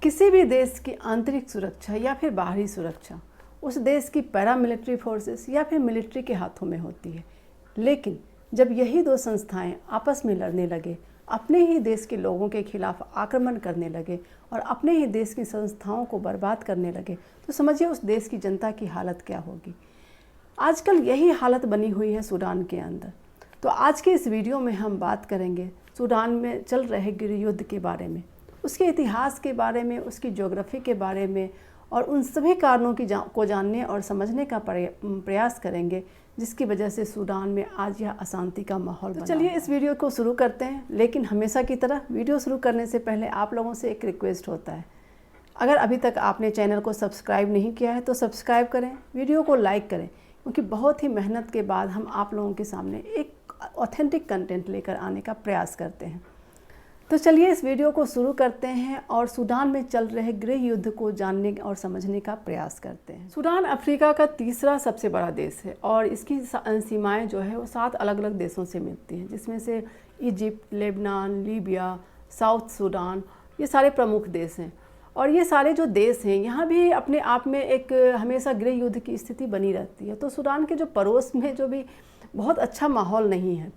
किसी भी देश की आंतरिक सुरक्षा या फिर बाहरी सुरक्षा उस देश की पैरामिलिट्री फोर्सेस या फिर मिलिट्री के हाथों में होती है। लेकिन जब यही दो संस्थाएं आपस में लड़ने लगे, अपने ही देश के लोगों के खिलाफ आक्रमण करने लगे और अपने ही देश की संस्थाओं को बर्बाद करने लगे, तो समझिए उस देश की जनता की हालत क्या होगी। आजकल यही हालत बनी हुई है सूडान के अंदर। तो आज के इस वीडियो में हम बात करेंगे सूडान में चल रहे गृह युद्ध के बारे में, उसके इतिहास के बारे में, उसकी ज्योग्राफी के बारे में और उन सभी कारणों को जानने और समझने का प्रयास करेंगे जिसकी वजह से सूडान में आज यह अशांति का माहौल बना। चलिए इस वीडियो को शुरू करते हैं, लेकिन हमेशा की तरह वीडियो शुरू करने से पहले आप लोगों से एक रिक्वेस्ट होता है, अगर अभी तक आपने चैनल को सब्सक्राइब नहीं किया है तो सब्सक्राइब करें, वीडियो को लाइक करें, क्योंकि बहुत ही मेहनत के बाद हम आप लोगों के सामने एक ऑथेंटिक कंटेंट लेकर आने का प्रयास करते हैं। तो चलिए इस वीडियो को शुरू करते हैं और सूडान में चल रहे गृह युद्ध को जानने और समझने का प्रयास करते हैं। सूडान अफ्रीका का तीसरा सबसे बड़ा देश है और इसकी सीमाएं जो है वो 7 अलग अलग देशों से मिलती हैं, जिसमें से Egypt, Lebanon, Libya, south Sudan, ये सारे प्रमुख देश हैं। और ये सारे जो देश हैं यहाँ भी अपने आप में एक हमेशा गृह युद्ध की स्थिति बनी रहती है। तो सूडान के जो पड़ोस में जो भी बहुत अच्छा माहौल नहीं है।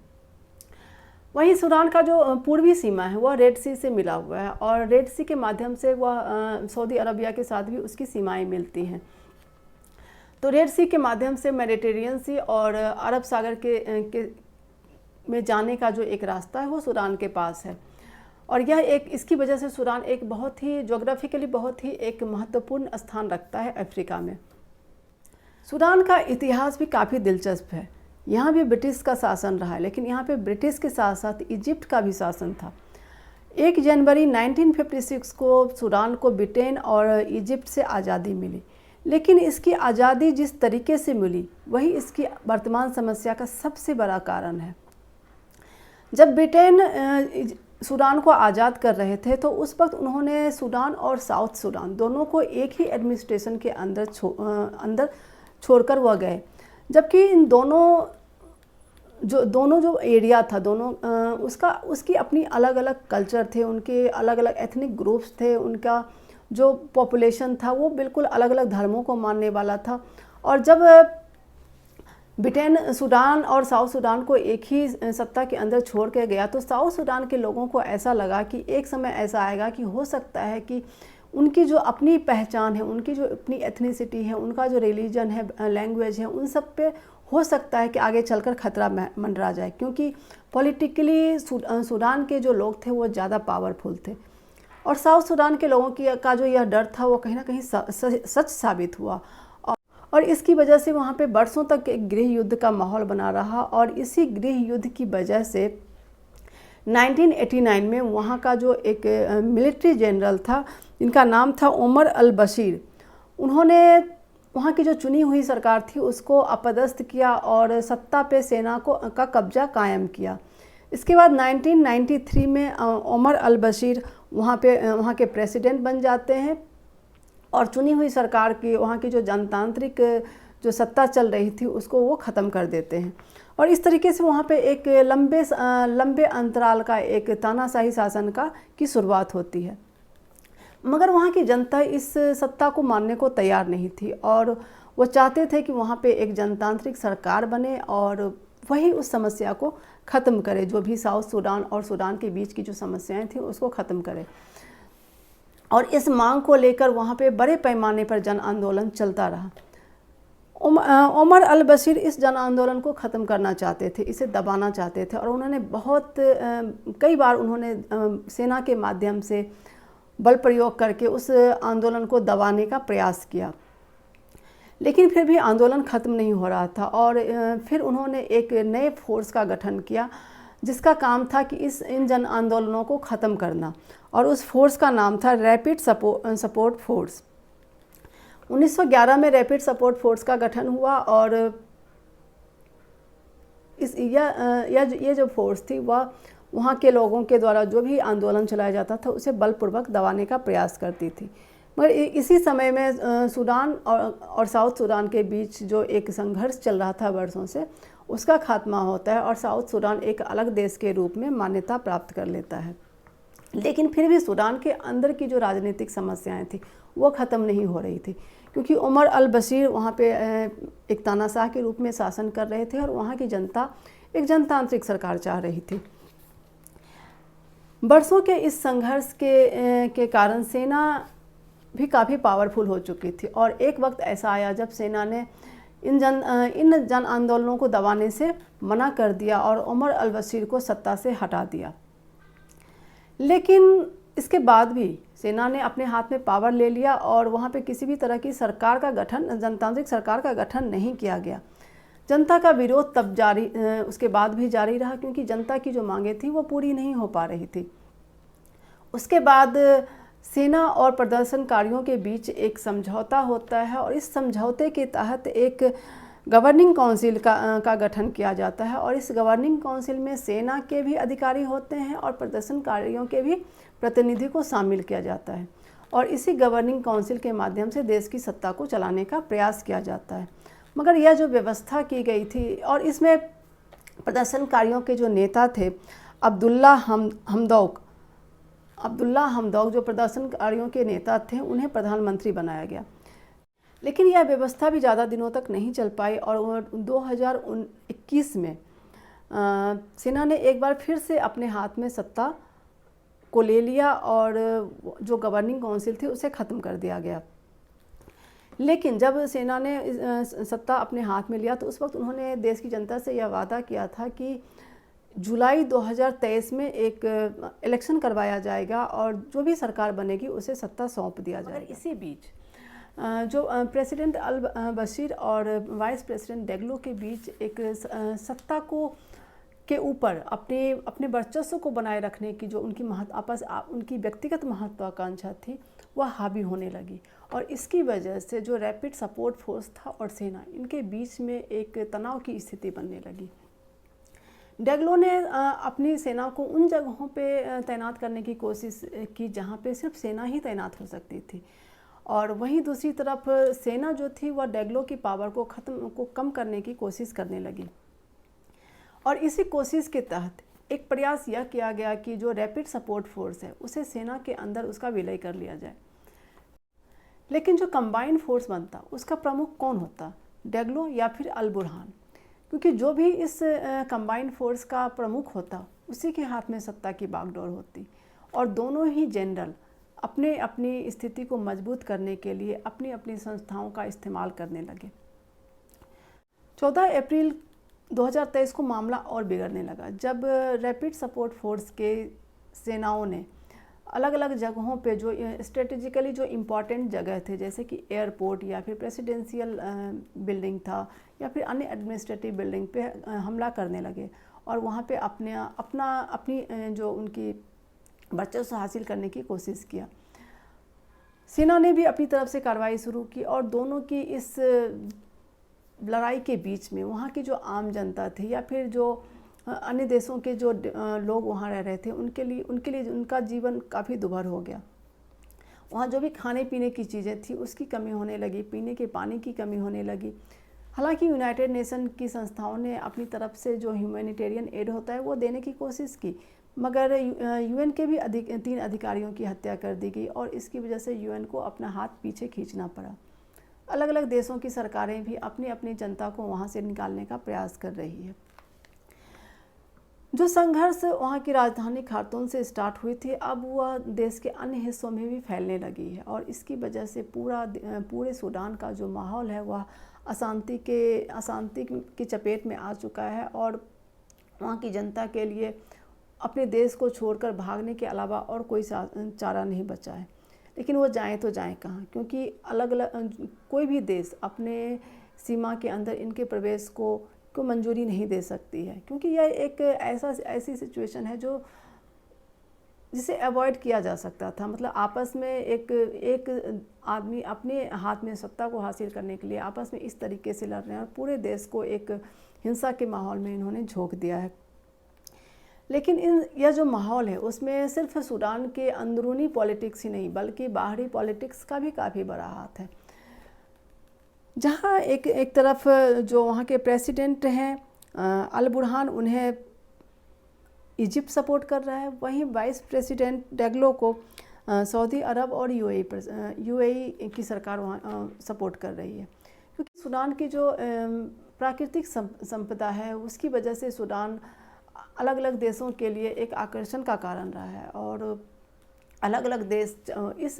वहीं सूडान का जो पूर्वी सीमा है वह रेड सी से मिला हुआ है और रेड सी के माध्यम से वह सऊदी अरबिया के साथ भी उसकी सीमाएं मिलती हैं। तो रेड सी के माध्यम से मेडिटेरियन सी और अरब सागर में जाने का जो एक रास्ता है वो सूडान के पास है। और यह इसकी वजह से सूडान एक बहुत ही ज्योग्राफिकली बहुत ही एक महत्वपूर्ण स्थान रखता है अफ्रीका में। सूडान का इतिहास भी काफ़ी दिलचस्प है। यहाँ भी ब्रिटिश का शासन रहा है, लेकिन यहाँ पे ब्रिटिश के साथ साथ इजिप्ट का भी शासन था। 1 जनवरी 1956 को सूडान को ब्रिटेन और इजिप्ट से आज़ादी मिली, लेकिन इसकी आज़ादी जिस तरीके से मिली वही इसकी वर्तमान समस्या का सबसे बड़ा कारण है। जब ब्रिटेन सूडान को आज़ाद कर रहे थे तो उस वक्त उन्होंने सूडान और साउथ सूडान दोनों को एक ही एडमिनिस्ट्रेशन के अंदर छोड़कर वह गए, जबकि इन दोनों जो एरिया था उसकी अपनी अलग अलग कल्चर थे, उनके अलग अलग एथनिक ग्रुप्स थे, उनका जो पॉपुलेशन था वो बिल्कुल अलग अलग धर्मों को मानने वाला था। और जब ब्रिटेन सूडान और साउथ सूडान को एक ही सत्ता के अंदर छोड़ के गया तो साउथ सूडान के लोगों को ऐसा लगा कि एक समय ऐसा आएगा कि हो सकता है कि उनकी जो अपनी पहचान है, उनकी जो अपनी एथनिसिटी है, उनका जो रिलीजन है, लैंग्वेज है, उन सब पे हो सकता है कि आगे चलकर खतरा मंडरा जाए, क्योंकि पॉलिटिकली सूडान के जो लोग थे वो ज़्यादा पावरफुल थे। और साउथ सूडान के लोगों का जो यह डर था वो कहीं ना कहीं सच साबित हुआ और इसकी वजह से वहाँ पे बरसों तक एक गृह युद्ध का माहौल बना रहा। और इसी गृह युद्ध की वजह से 1989 में वहाँ का जो एक मिलिट्री जनरल था, जिनका नाम था ओमर अल बशीर, उन्होंने वहाँ की जो चुनी हुई सरकार थी उसको अपदस्थ किया और सत्ता पे सेना का कब्जा कायम किया। इसके बाद 1993 में ओमर अल बशीर वहाँ के प्रेसिडेंट बन जाते हैं और चुनी हुई सरकार की वहाँ की जो जनतांत्रिक जो सत्ता चल रही थी उसको वो ख़त्म कर देते हैं। और इस तरीके से वहाँ पे एक लंबे अंतराल का एक तानाशाही शासन की शुरुआत होती है। मगर वहाँ की जनता इस सत्ता को मानने को तैयार नहीं थी और वो चाहते थे कि वहाँ पे एक जनतांत्रिक सरकार बने और वही उस समस्या को ख़त्म करे, जो भी साउथ सूडान और सूडान के बीच की जो समस्याएं थी उसको ख़त्म करे। और इस मांग को लेकर वहाँ पे बड़े पैमाने पर जन आंदोलन चलता रहा। ओमर अल बशीर इस जन आंदोलन को ख़त्म करना चाहते थे, इसे दबाना चाहते थे और उन्होंने कई बार उन्होंने सेना के माध्यम से बल प्रयोग करके उस आंदोलन को दबाने का प्रयास किया, लेकिन फिर भी आंदोलन ख़त्म नहीं हो रहा था। और फिर उन्होंने एक नए फोर्स का गठन किया जिसका काम था कि इन जन आंदोलनों को ख़त्म करना, और उस फोर्स का नाम था रैपिड सपोर्ट फोर्स। 1911 में रैपिड सपोर्ट फोर्स का गठन हुआ और ये जो फोर्स थी वह वहाँ के लोगों के द्वारा जो भी आंदोलन चलाया जाता था उसे बलपूर्वक दबाने का प्रयास करती थी। मगर इसी समय में सूडान और साउथ सूडान के बीच जो एक संघर्ष चल रहा था वर्षों से, उसका खात्मा होता है और साउथ सूडान एक अलग देश के रूप में मान्यता प्राप्त कर लेता है। लेकिन फिर भी सूडान के अंदर की जो राजनीतिक समस्याएं थी वो ख़त्म नहीं हो रही थी, क्योंकि उमर अल बशीर वहाँ पे एक तानाशाह के रूप में शासन कर रहे थे और वहाँ की जनता एक जनतांत्रिक सरकार चाह रही थी। बरसों के इस संघर्ष के कारण सेना भी काफ़ी पावरफुल हो चुकी थी और एक वक्त ऐसा आया जब सेना ने इन जन आंदोलनों को दबाने से मना कर दिया और उमर अल बशीर को सत्ता से हटा दिया। लेकिन इसके बाद भी सेना ने अपने हाथ में पावर ले लिया और वहाँ पे किसी भी तरह की सरकार का गठन, जनतांत्रिक सरकार का गठन नहीं किया गया। जनता का विरोध तब उसके बाद भी जारी रहा, क्योंकि जनता की जो मांगें थी वो पूरी नहीं हो पा रही थी। उसके बाद सेना और प्रदर्शनकारियों के बीच एक समझौता होता है और इस समझौते के तहत एक गवर्निंग काउंसिल का गठन किया जाता है और इस गवर्निंग काउंसिल में सेना के भी अधिकारी होते हैं और प्रदर्शनकारियों के भी प्रतिनिधि को शामिल किया जाता है और इसी गवर्निंग काउंसिल के माध्यम से देश की सत्ता को चलाने का प्रयास किया जाता है। मगर यह जो व्यवस्था की गई थी और इसमें प्रदर्शनकारियों के जो नेता थे अब्दुल्ला हमदौक जो प्रदर्शनकारियों के नेता थे, उन्हें प्रधानमंत्री बनाया गया। लेकिन यह व्यवस्था भी ज़्यादा दिनों तक नहीं चल पाई और 2021 में सेना ने एक बार फिर से अपने हाथ में सत्ता को ले लिया और जो गवर्निंग काउंसिल थी उसे ख़त्म कर दिया गया। लेकिन जब सेना ने सत्ता अपने हाथ में लिया तो उस वक्त उन्होंने देश की जनता से यह वादा किया था कि जुलाई 2023 में एक इलेक्शन करवाया जाएगा और जो भी सरकार बनेगी उसे सत्ता सौंप दिया जाएगा। इसी बीच जो प्रेसिडेंट अल बशीर और वाइस प्रेसिडेंट डेगलो के बीच एक सत्ता के ऊपर अपने वर्चस्व को बनाए रखने की जो उनकी व्यक्तिगत महत्वाकांक्षा थी वह हावी होने लगी और इसकी वजह से जो रैपिड सपोर्ट फोर्स था और सेना, इनके बीच में एक तनाव की स्थिति बनने लगी। डेगलो ने अपनी सेना को उन जगहों पे तैनात करने की कोशिश की जहाँ पे सिर्फ सेना ही तैनात हो सकती थी और वहीं दूसरी तरफ सेना जो थी वह डेगलो की पावर को कम करने की कोशिश करने लगी और इसी कोशिश के तहत एक प्रयास यह किया गया कि जो रैपिड सपोर्ट फोर्स है उसे सेना के अंदर उसका विलय कर लिया जाए। लेकिन जो कंबाइंड फोर्स बनता उसका प्रमुख कौन होता, डेगलो या फिर अल बुरहान, क्योंकि जो भी इस कंबाइंड फोर्स का प्रमुख होता उसी के हाथ में सत्ता की बागडोर होती और दोनों ही जनरल अपनी स्थिति को मजबूत करने के लिए अपनी अपनी संस्थाओं का इस्तेमाल करने लगे। 14 अप्रैल 2023 को मामला और बिगड़ने लगा जब रैपिड सपोर्ट फोर्स के सेनाओं ने अलग अलग जगहों पे जो स्ट्रेटेजिकली जो इम्पॉर्टेंट जगह थे, जैसे कि एयरपोर्ट या फिर प्रेसिडेंशियल बिल्डिंग था या फिर अन्य एडमिनिस्ट्रेटिव बिल्डिंग पे हमला करने लगे और वहाँ पे अपनी जो उनकी वर्चस्व हासिल करने की कोशिश किया। सेना ने भी अपनी तरफ से कार्रवाई शुरू की और दोनों की इस लड़ाई के बीच में वहाँ की जो आम जनता थी या फिर जो अन्य देशों के जो लोग वहाँ रह रहे थे उनके लिए उनका जीवन काफ़ी दुभर हो गया। वहाँ जो भी खाने पीने की चीज़ें थी उसकी कमी होने लगी, पीने के पानी की कमी होने लगी। हालांकि यूनाइटेड नेशन की संस्थाओं ने अपनी तरफ से जो ह्यूमैनिटेरियन एड होता है वो देने की कोशिश की, मगर यूएन के भी 3 अधिकारियों की हत्या कर दी गई और इसकी वजह से यूएन को अपना हाथ पीछे खींचना पड़ा। अलग अलग देशों की सरकारें भी अपनी जनता को वहाँ से निकालने का प्रयास कर रही है। जो संघर्ष वहाँ की राजधानी खार्तूम से स्टार्ट हुई थी अब वह देश के अन्य हिस्सों में भी फैलने लगी है और इसकी वजह से पूरे सूडान का जो माहौल है वह अशांति की चपेट में आ चुका है और वहाँ की जनता के लिए अपने देश को छोड़कर भागने के अलावा और कोई चारा नहीं बचा है। लेकिन वो जाएं तो जाएं कहाँ, क्योंकि अलग अलग कोई भी देश अपने सीमा के अंदर इनके प्रवेश को मंजूरी नहीं दे सकती है, क्योंकि यह एक ऐसी सिचुएशन है जिसे अवॉइड किया जा सकता था। मतलब आपस में एक आदमी अपने हाथ में सत्ता को हासिल करने के लिए आपस में इस तरीके से लड़ रहे हैं और पूरे देश को एक हिंसा के माहौल में इन्होंने झोंक दिया है। लेकिन यह जो माहौल है उसमें सिर्फ सूडान के अंदरूनी पॉलिटिक्स ही नहीं बल्कि बाहरी पॉलिटिक्स का भी काफ़ी बड़ा हाथ है। जहाँ एक तरफ जो वहाँ के प्रेसिडेंट हैं अल बुरहान, उन्हें इजिप्ट सपोर्ट कर रहा है, वहीं वाइस प्रेसिडेंट डेगलो को सऊदी अरब और यूएई की सरकार वहाँ सपोर्ट कर रही है। क्योंकि सूडान की जो प्राकृतिक संपदा है उसकी वजह से सूडान अलग अलग देशों के लिए एक आकर्षण का कारण रहा है, और अलग अलग देश इस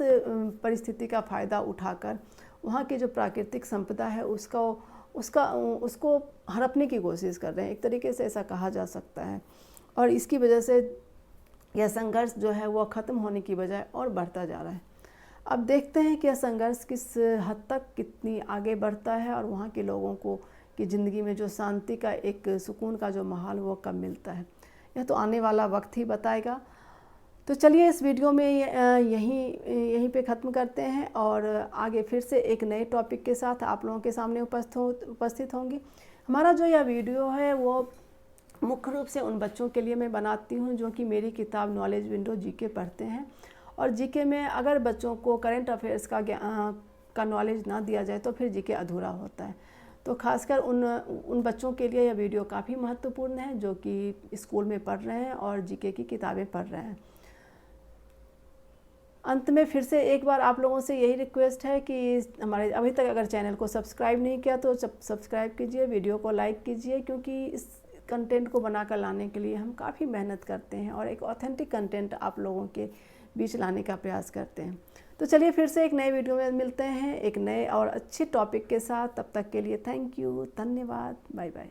परिस्थिति का फ़ायदा उठाकर वहाँ की जो प्राकृतिक संपदा है उसको हड़पने की कोशिश कर रहे हैं, एक तरीके से ऐसा कहा जा सकता है। और इसकी वजह से यह संघर्ष जो है वो ख़त्म होने की बजाय और बढ़ता जा रहा है। अब देखते हैं कि यह संघर्ष किस हद तक कितनी आगे बढ़ता है और वहाँ के लोगों को की ज़िंदगी में जो शांति का एक सुकून का जो माहौल वो कब मिलता है, यह तो आने वाला वक्त ही बताएगा। तो चलिए इस वीडियो में यहीं पे ख़त्म करते हैं और आगे फिर से एक नए टॉपिक के साथ आप लोगों के सामने उपस्थित होंगी। हमारा जो यह वीडियो है वो मुख्य रूप से उन बच्चों के लिए मैं बनाती हूँ जो कि मेरी किताब नॉलेज विंडो जीके पढ़ते हैं, और जीके में अगर बच्चों को करंट अफेयर्स का नॉलेज ना दिया जाए तो फिर जीके अधूरा होता है। तो खासकर उन बच्चों के लिए यह वीडियो काफ़ी महत्वपूर्ण है जो कि स्कूल में पढ़ रहे हैं और जीके की किताबें पढ़ रहे हैं। अंत में फिर से एक बार आप लोगों से यही रिक्वेस्ट है कि हमारे अभी तक अगर चैनल को सब्सक्राइब नहीं किया तो सब्सक्राइब कीजिए, वीडियो को लाइक कीजिए, क्योंकि इस कंटेंट को बनाकर लाने के लिए हम काफ़ी मेहनत करते हैं और एक ऑथेंटिक कंटेंट आप लोगों के बीच लाने का प्रयास करते हैं। तो चलिए फिर से एक नए वीडियो में मिलते हैं एक नए और अच्छे टॉपिक के साथ। तब तक के लिए थैंक यू, धन्यवाद, बाय बाय।